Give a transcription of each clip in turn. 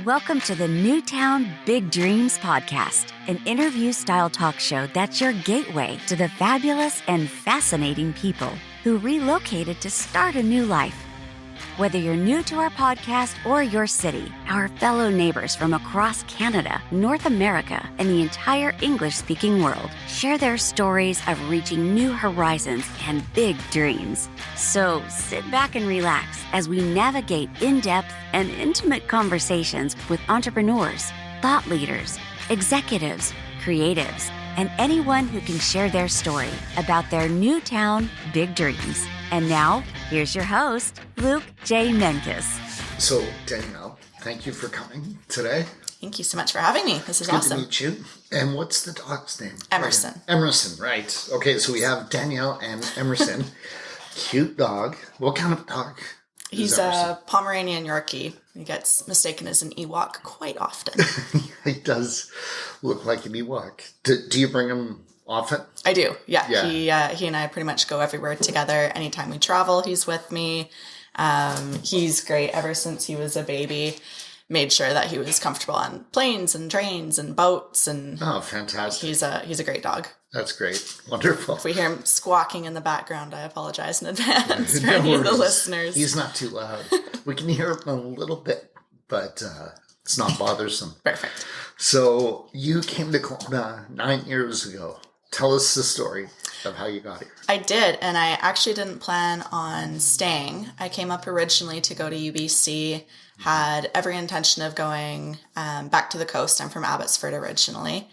Welcome to the Newtown Big Dreams podcast, an interview-style talk show that's your gateway to the fabulous and fascinating people who relocated to start a new life. Whether you're new to our podcast or your city, our fellow neighbors from across Canada, North America, and the entire English-speaking world share their stories of reaching new horizons and big dreams. So sit back and relax as we navigate in-depth and intimate conversations with entrepreneurs, thought leaders, executives, creatives, and anyone who can share their story about their Newtown big dreams. And now, here's your host, Luke J. Menkes. So, Danielle, thank you for coming today. Thank you so much for having me. This is Good awesome. to meet you. And what's the dog's name? Emerson. Emerson, right. Okay, so we have Danielle and Emerson. Cute dog. What kind of dog? He's a Pomeranian Yorkie. He gets mistaken as an Ewok quite often. He does look like an Ewok. Do you bring him often? I do, yeah. He and I pretty much go everywhere together. Anytime we travel, he's with me. He's great ever since he was a baby. Made sure that he was comfortable on planes and trains and boats. And oh, fantastic. He's a great dog. That's great. Wonderful. If we hear him squawking in the background, I apologize in advance for any of the listeners. He's not too loud. We can hear him a little bit, but it's not bothersome. Perfect. So you came to Kelowna 9 years ago. Tell us the story of how you got here. I did, and I actually didn't plan on staying. I came up originally to go to UBC, had every intention of going back to the coast. I'm from Abbotsford originally,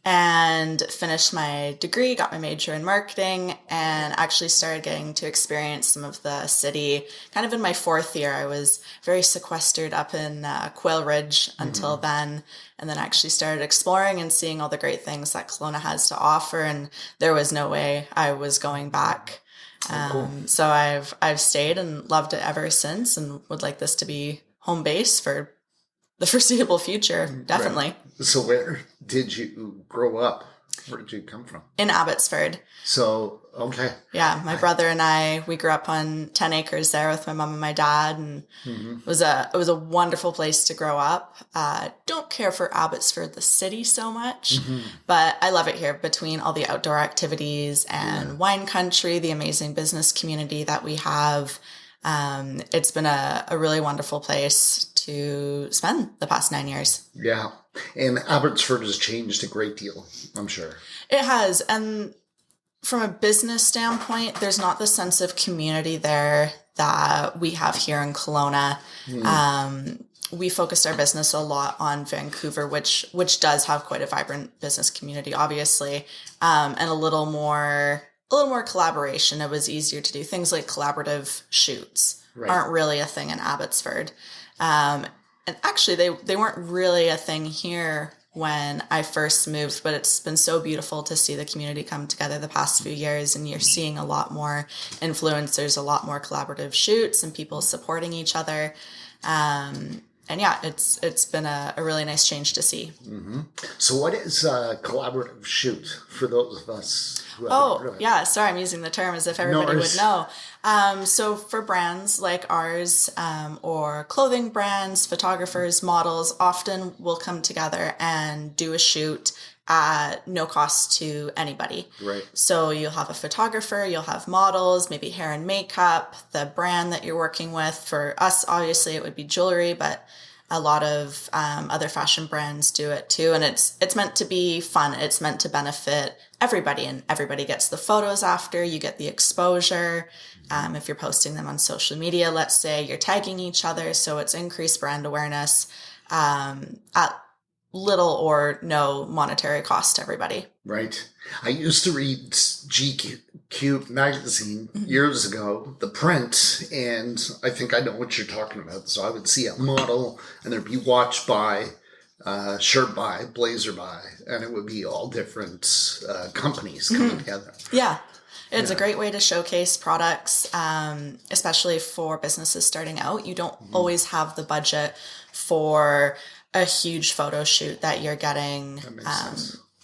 and finished my degree, got my major in marketing, and actually started getting to experience some of the city. Kind of in my fourth year, I was very sequestered up in Quail Ridge until then, and then actually started exploring and seeing all the great things that Kelowna has to offer, and there was no way I was going back. Cool. So I've stayed and loved it ever since, and would like this to be home base for the foreseeable future, definitely. Right. So where did you grow up? Where did you come from? In Abbotsford. So, okay. Yeah, my brother and I, we grew up on 10 acres there with my mom and my dad, and it was a wonderful place to grow up. Don't care for Abbotsford, the city, so much, but I love it here between all the outdoor activities and wine country, the amazing business community that we have. It's been a really wonderful place to spend the past 9 years. Yeah. And Abbotsford has changed a great deal, I'm sure. It has. And from a business standpoint, there's not the sense of community there that we have here in Kelowna. We focused our business a lot on Vancouver, which does have quite a vibrant business community, obviously, and a little more collaboration. It was easier to do things like collaborative shoots. Right. Aren't really a thing in Abbotsford. And actually they weren't really a thing here when I first moved, but it's been so beautiful to see the community come together the past few years, and you're seeing a lot more influencers, a lot more collaborative shoots and people supporting each other. And yeah, it's been a really nice change to see. So what is a collaborative shoot for those of us who haven't heard of it? Yeah, sorry, I'm using the term as if everybody would know. So for brands like ours, or clothing brands, photographers, models, often will come together and do a shoot at no cost to anybody. Right. So you'll have a photographer, you'll have models, maybe hair and makeup, the brand that you're working with. For us, obviously, it would be jewelry, but a lot of other fashion brands do it too. And it's meant to be fun. It's meant to benefit everybody, and everybody gets the photos after. You get the exposure. If you're posting them on social media, let's say you're tagging each other. So it's increased brand awareness at little or no monetary cost to everybody. Right. I used to read GQ magazine years ago, the print, and I think I know what you're talking about. So I would see a model, and there'd be watch by, shirt by, blazer by, and it would be all different companies coming together. Yeah. It's a great way to showcase products, especially for businesses starting out. You don't always have the budget for a huge photo shoot that you're getting,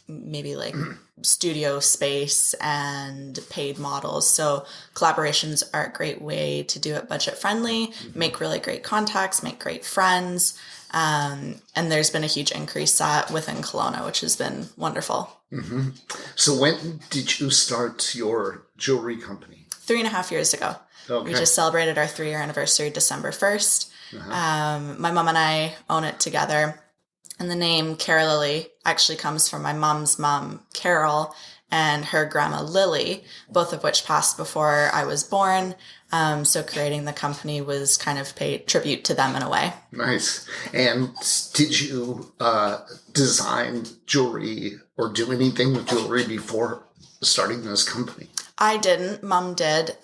maybe like studio space and paid models. So collaborations are a great way to do it budget friendly, make really great contacts, make great friends. And there's been a huge increase within Kelowna, which has been wonderful. Mm-hmm. So when did you start your jewelry company? 3.5 years ago. Okay. We just celebrated our 3-year anniversary December 1st. My mom and I own it together. And the name Carolily actually comes from my mom's mom, Carol, and her grandma, Lily, both of which passed before I was born. So creating the company was kind of pay tribute to them in a way. Nice. And did you design jewelry or do anything with jewelry before starting this company? I didn't. Mom did.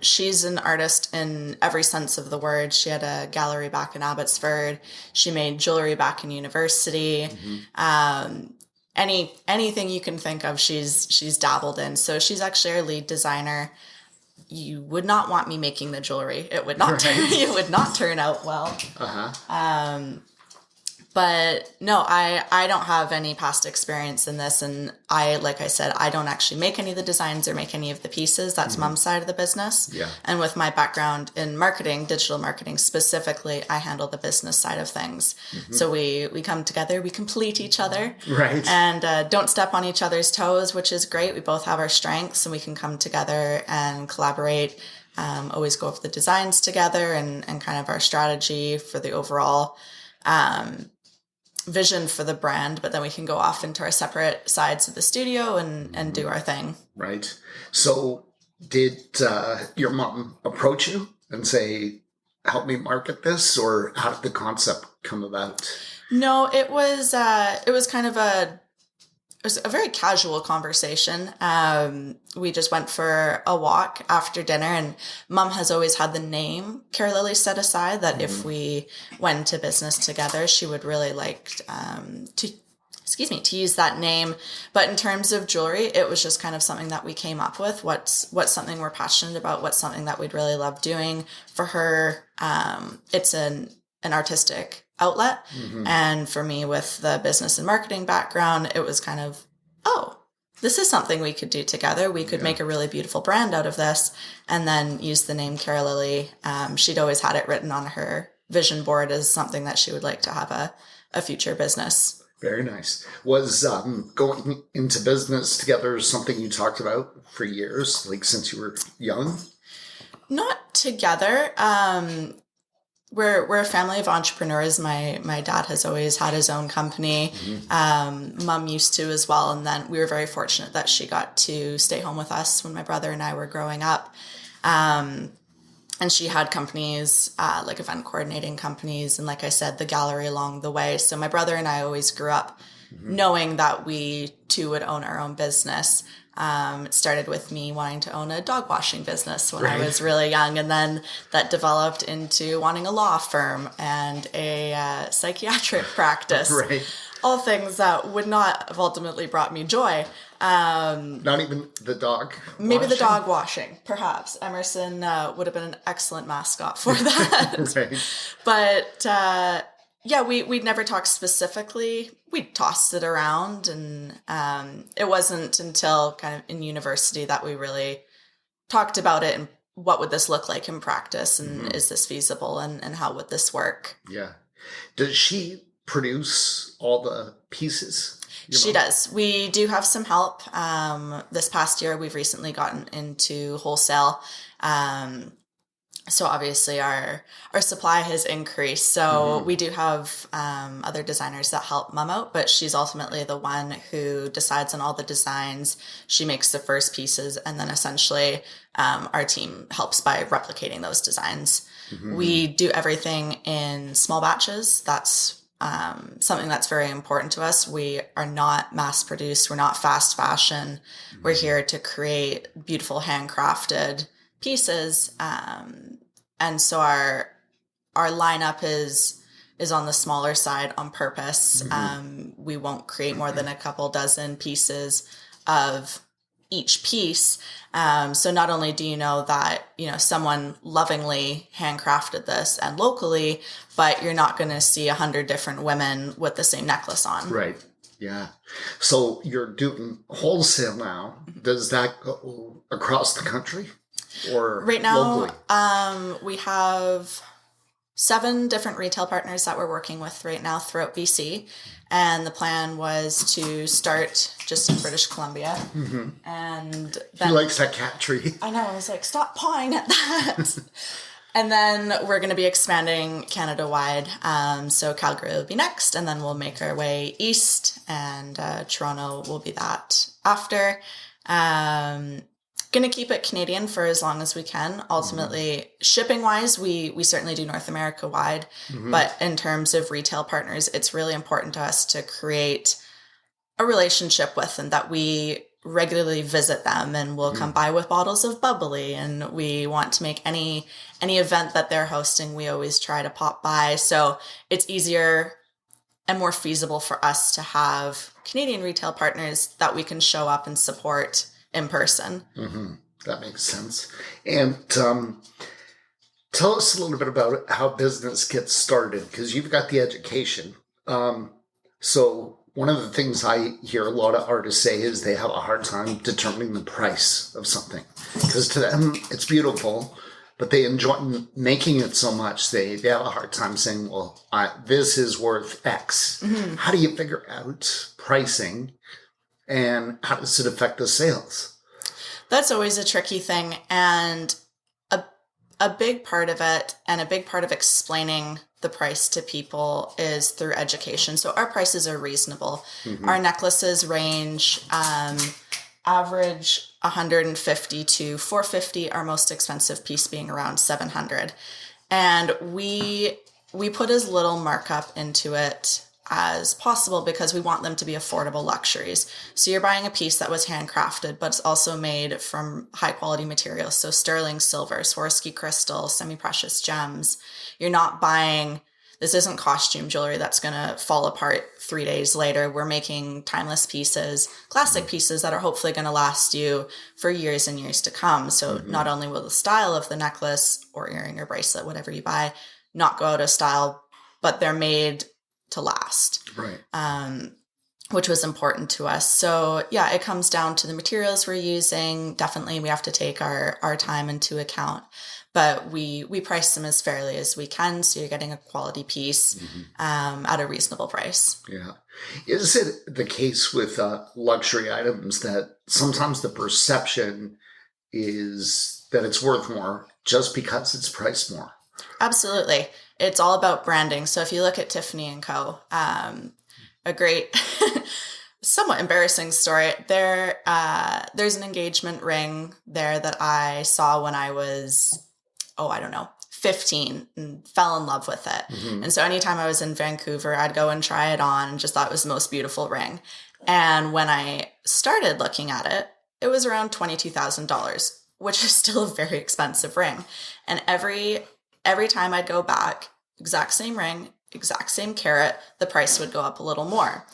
She's an artist in every sense of the word. She had a gallery back in Abbotsford. She made jewelry back in university. Anything you can think of, she's dabbled in. So she's actually our lead designer. You would not want me making the jewelry. It would not it would not turn out well. But no, I don't have any past experience in this. And like I said, I don't actually make any of the designs or make any of the pieces. That's Mom's side of the business. Yeah. And with my background in marketing, digital marketing specifically, I handle the business side of things. So we come together, we complete each other. Right. And don't step on each other's toes, which is great. We both have our strengths and we can come together and collaborate. Always go over the designs together and kind of our strategy for the overall vision for the brand, but then we can go off into our separate sides of the studio and do our thing. Right. So did your mom approach you and say, help me market this, or how did the concept come about? No, it was kind of a very casual conversation. We just went for a walk after dinner, and Mom has always had the name Carolily set aside that if we went into business together, she would really like to use that name. But in terms of jewelry, it was just kind of something that we came up with. What's something we're passionate about? What's something that we'd really love doing? For her, it's an artistic outlet. And for me, with the business and marketing background, it was kind of, this is something we could do together. We could make a really beautiful brand out of this and then use the name Carolily. She'd always had it written on her vision board as something that she would like to have a future business. Very nice. Was going into business together something you talked about for years, like since you were young? Not together. We're a family of entrepreneurs. My dad has always had his own company. Mom used to as well. And then we were very fortunate that she got to stay home with us when my brother and I were growing up. And she had companies, like event coordinating companies. And like I said, the gallery along the way. So my brother and I always grew up knowing that we too would own our own business. It started with me wanting to own a dog washing business when I was really young. And then that developed into wanting a law firm and a psychiatric practice. All things that would not have ultimately brought me joy. Not even the dog Maybe washing? the dog washing, perhaps. Emerson would have been an excellent mascot for that. But we'd never talked specifically. We tossed it around, and it wasn't until kind of in university that we really talked about it and what would this look like in practice, and is this feasible, and how would this work? Yeah. Does she produce all the pieces? She does. We do have some help. This past year, we've recently gotten into wholesale. So obviously our supply has increased. So we do have other designers that help Mom out, but she's ultimately the one who decides on all the designs. She makes the first pieces, and then essentially our team helps by replicating those designs. We do everything in small batches. That's something that's very important to us. We are not mass produced. We're not fast fashion. We're here to create beautiful handcrafted pieces. And so our lineup is on the smaller side on purpose. We won't create more than a couple dozen pieces of each piece. So not only do you know that, someone lovingly handcrafted this and locally, but you're not going to see 100 different women with the same necklace on. Right. Yeah. So you're doing wholesale now. Does that go across the country or Right now, locally? we have 7 different retail partners that we're working with right now throughout BC. And the plan was to start just in British Columbia. And He then likes that cat tree. I know, I was like, stop pawing at that. And then we're going to be expanding Canada-wide. So Calgary will be next, and then we'll make our way east, and Toronto will be that after. Going to keep it Canadian for as long as we can. Ultimately, shipping-wise, we certainly do North America-wide. But in terms of retail partners, it's really important to us to create a relationship with them, that we regularly visit them and we'll come by with bottles of bubbly, and we want to make any event that they're hosting, we always try to pop by. So it's easier and more feasible for us to have Canadian retail partners that we can show up and support in person. That makes sense. And tell us a little bit about how business gets started, because you've got the education. So one of the things I hear a lot of artists say is they have a hard time determining the price of something, because to them it's beautiful, but they enjoy making it so much they have a hard time saying, well, this is worth X. How do you figure out pricing, and how does it affect the sales? That's always a tricky thing. And a big part of it, and a big part of explaining the price to people, is through education. So our prices are reasonable. Our necklaces range average $150 to $450, our most expensive piece being around $700. And we put as little markup into it as possible because we want them to be affordable luxuries. So you're buying a piece that was handcrafted, but it's also made from high quality materials. So sterling silver, Swarovski crystal, semi-precious gems. You're not buying, this isn't costume jewelry that's going to fall apart 3 days later. We're making timeless pieces, classic pieces that are hopefully going to last you for years and years to come. So not only will the style of the necklace or earring or bracelet, whatever you buy, not go out of style, but they're made to last, Right. Which was important to us. So yeah, it comes down to the materials we're using. Definitely we have to take our time into account, but we price them as fairly as we can. So you're getting a quality piece at a reasonable price. Yeah. Is it the case with luxury items that sometimes the perception is that it's worth more just because it's priced more? Absolutely. It's all about branding. So if you look at Tiffany & Co., a great, somewhat embarrassing story. There's an engagement ring there that I saw when I was, 15, and fell in love with it. And so anytime I was in Vancouver, I'd go and try it on and just thought it was the most beautiful ring. And when I started looking at it, it was around $22,000, which is still a very expensive ring. And every time I'd go back, exact same ring, exact same carat, the price would go up a little more.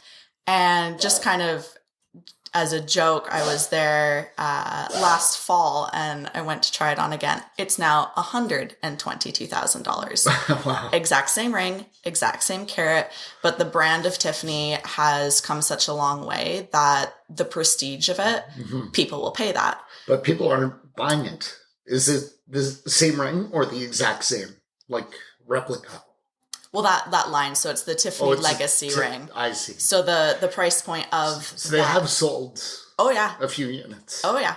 And just kind of as a joke, I was there last fall and I went to try it on again. It's now $122,000. Wow. Exact same ring, exact same carat, but the brand of Tiffany has come such a long way that the prestige of it, people will pay that. But people aren't buying it. Is it the same ring or the exact same, like replica? Well, that line, so it's the Tiffany Legacy ring. I see. So the price point of So they have sold a few units. Oh, yeah.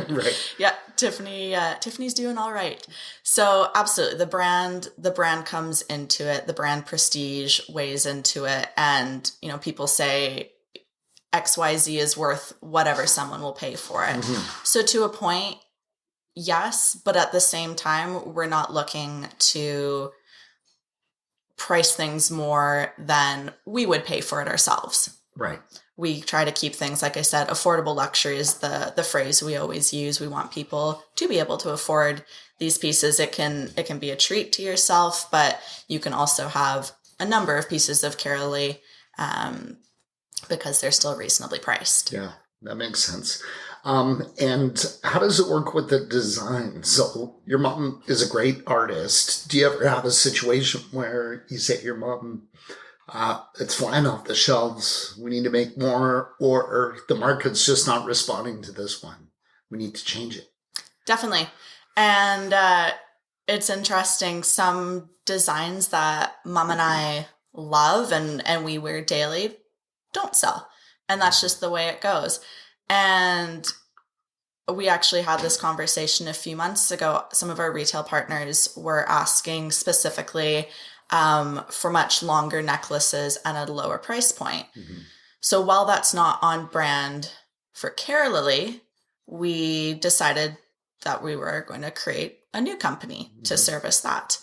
Right. Yeah, Tiffany's doing all right. So absolutely, the brand comes into it. The brand prestige weighs into it. And, people say XYZ is worth whatever someone will pay for it. So to a point, yes, but at the same time, we're not looking to price things more than we would pay for it ourselves. Right. We try to keep things, like I said, affordable luxury is the phrase we always use. We want people to be able to afford these pieces. It can be a treat to yourself, but you can also have a number of pieces of Carolily because they're still reasonably priced. Yeah, that makes sense. And how does it work with the design? So your mom is a great artist. Do you ever have a situation where you say to your mom, It's flying off the shelves. We need to make more, or the market's just not responding to this one. We need to change it. Definitely. And it's interesting. Some designs that Mom and I love and we wear daily don't sell. And that's just the way it goes. And we actually had this conversation a few months ago. Some of our retail partners were asking specifically for much longer necklaces and at a lower price point. Mm-hmm. So while that's not on brand for Carolily, we decided that we were going to create a new company to service that.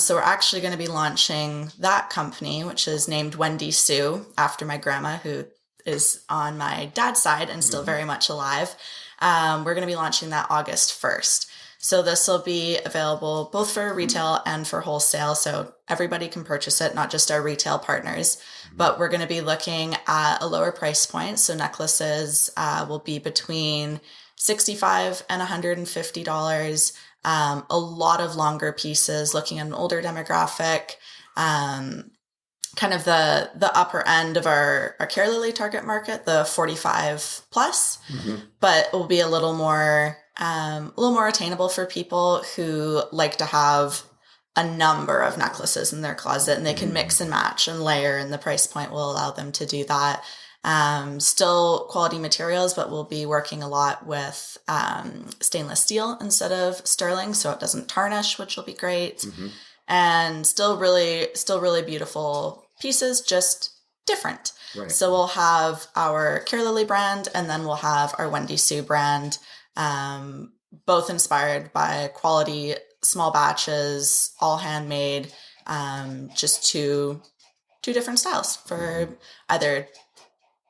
So we're actually going to be launching that company, which is named Wendy Sue, after my grandma, who is on my dad's side and still very much alive. We're going to be launching that August 1st. So this will be available both for retail and for wholesale. So everybody can purchase it, not just our retail partners. But we're going to be looking at a lower price point. So necklaces will be between $65 and $150. A lot of longer pieces, looking at an older demographic, kind of the upper end of our Carolily target market, the 45 plus, but it will be a little more attainable for people who like to have a number of necklaces in their closet, and they can mix and match and layer, and the price point will allow them to do that. Still quality materials, but we'll be working a lot with stainless steel instead of sterling, so it doesn't tarnish, which will be great. And still really beautiful pieces, just different. Right. So we'll have our Carolily brand, and then we'll have our Wendy Sue brand, both inspired by quality, small batches, all handmade, just two different styles for either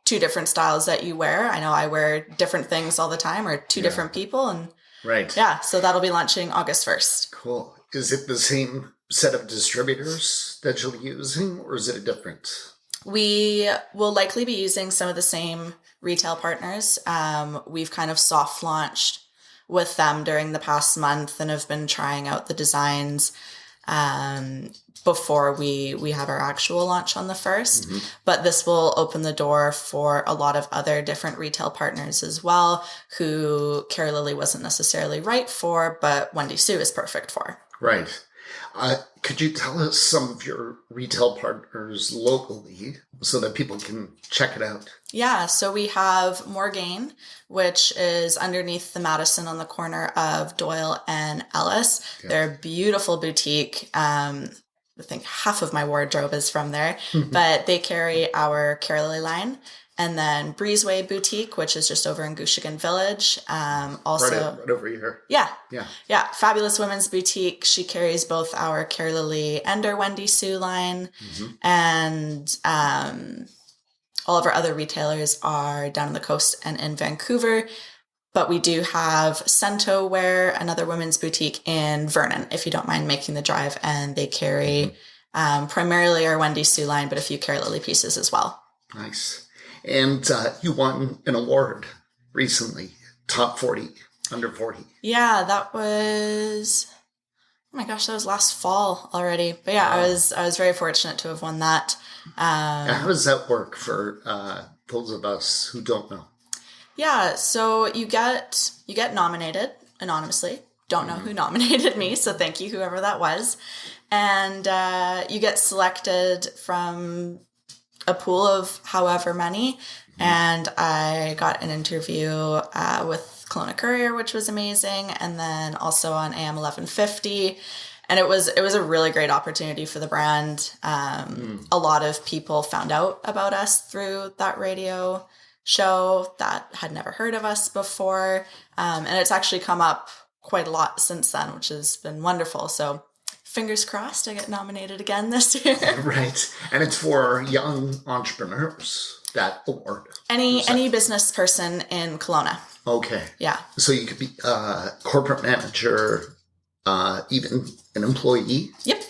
two different styles that you wear. I know I wear different things all the time, or two different people. And right. Yeah, so that'll be launching August 1st. Cool. Is it the same set of distributors that you'll be using, or is it a different? We will likely be using some of the same retail partners. We've kind of soft launched with them during the past month and have been trying out the designs before we have our actual launch on the 1st. But this will open the door for a lot of other different retail partners as well, who Carolily wasn't necessarily right for, but Wendy Sue is perfect for. Right. Could you tell us some of your retail partners locally so that people can check it out? Yeah, so we have Morgaine, which is underneath the Madison on the corner of Doyle and Ellis. Okay. They're a beautiful boutique. I think half of my wardrobe is from there, but they carry our Carolily line. And then Breezeway Boutique, which is just over in Goochigan Village. Also, right over here. Yeah. Fabulous Women's Boutique. She carries both our Carolily and our Wendy Sue line. And all of our other retailers are down on the coast and in Vancouver. But we do have Cento Wear, another women's boutique in Vernon, if you don't mind making the drive. And they carry primarily our Wendy Sue line, but a few Carolily pieces as well. Nice. And you won an award recently, Top 40, Under 40. Yeah, that was, oh my gosh, that was last fall already. But yeah, wow. I was very fortunate to have won that. How does that work for those of us who don't know? Yeah, so you get nominated anonymously. Don't know who nominated me, so thank you, whoever that was. And you get selected from a pool of however many, and I got an interview with Kelowna Courier, which was amazing, and then also on AM 1150, and it was a really great opportunity for the brand. A lot of people found out about us through that radio show that had never heard of us before, and it's actually come up quite a lot since then, which has been wonderful. So fingers crossed I get nominated again this year. Right. And it's for young entrepreneurs, that award. Any business person in Kelowna. Okay. Yeah. So you could be a corporate manager, even an employee? Yep.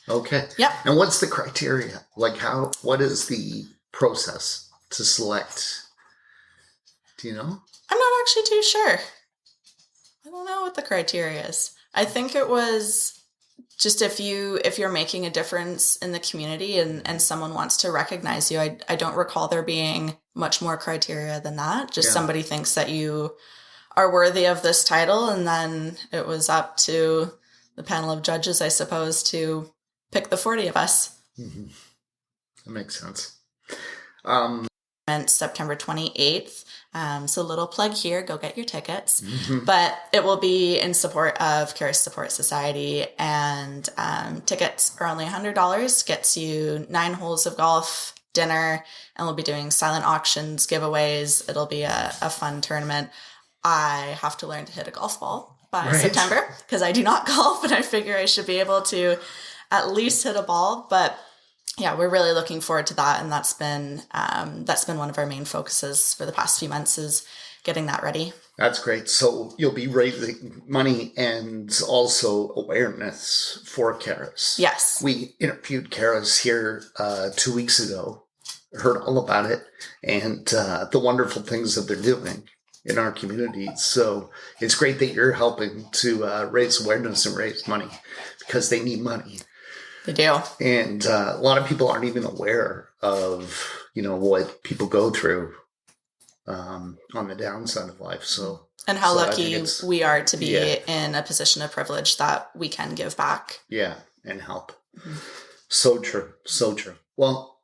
Okay. Yep. And what's the criteria? Like what is the process to select? Do you know? I'm not actually too sure. I don't know what the criteria is. I think it was just if you're making a difference in the community and someone wants to recognize you, I don't recall there being much more criteria than that. Just somebody thinks that you are worthy of this title, and then it was up to the panel of judges, I suppose, to pick the 40 of us. Mm-hmm. That makes sense. September 28th. So little plug here, go get your tickets. Mm-hmm. But it will be in support of Charis Support Society, and tickets are only $100, gets you 9 holes of golf, dinner, and we'll be doing silent auctions, giveaways. It'll be a fun tournament. I have to learn to hit a golf ball by September because I do not golf, and I figure I should be able to at least hit a ball. But yeah, we're really looking forward to that, and that's been one of our main focuses for the past few months, is getting that ready. That's great. So you'll be raising money and also awareness for Charis. Yes. We interviewed Charis here 2 weeks ago, heard all about it, and the wonderful things that they're doing in our community. So it's great that you're helping to raise awareness and raise money, because they need money. They do. And a lot of people aren't even aware of, what people go through on the downside of life. And how lucky we are to be in a position of privilege that we can give back. Yeah, and help. Mm-hmm. So true. So true. Well,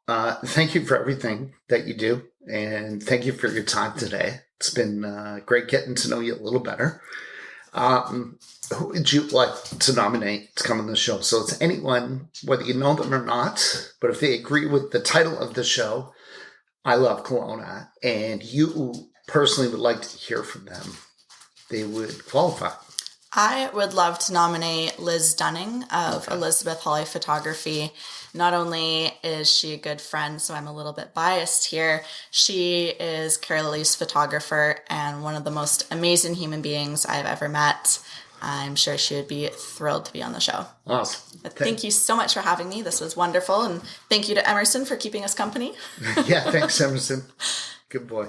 thank you for everything that you do. And thank you for your time today. It's been great getting to know you a little better. Who would you like to nominate to come on the show? So it's anyone, whether you know them or not, but if they agree with the title of the show, I Love Kelowna, and you personally would like to hear from them, they would qualify. I would love to nominate Liz Dunning of Elizabeth Holly Photography. Not only is she a good friend, so I'm a little bit biased here, she is Carolily's photographer and one of the most amazing human beings I've ever met. I'm sure she would be thrilled to be on the show. Awesome. But thank you so much for having me. This was wonderful. And thank you to Emerson for keeping us company. Yeah, thanks, Emerson. Good boy.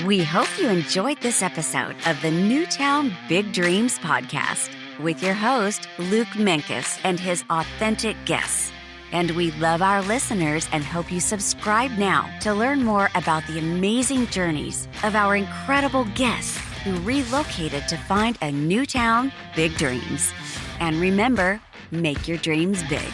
We hope you enjoyed this episode of the Newtown Big Dreams podcast with your host, Luke Menkes, and his authentic guests. And we love our listeners and hope you subscribe now to learn more about the amazing journeys of our incredible guests who relocated to find a new town, big dreams. And remember, make your dreams big.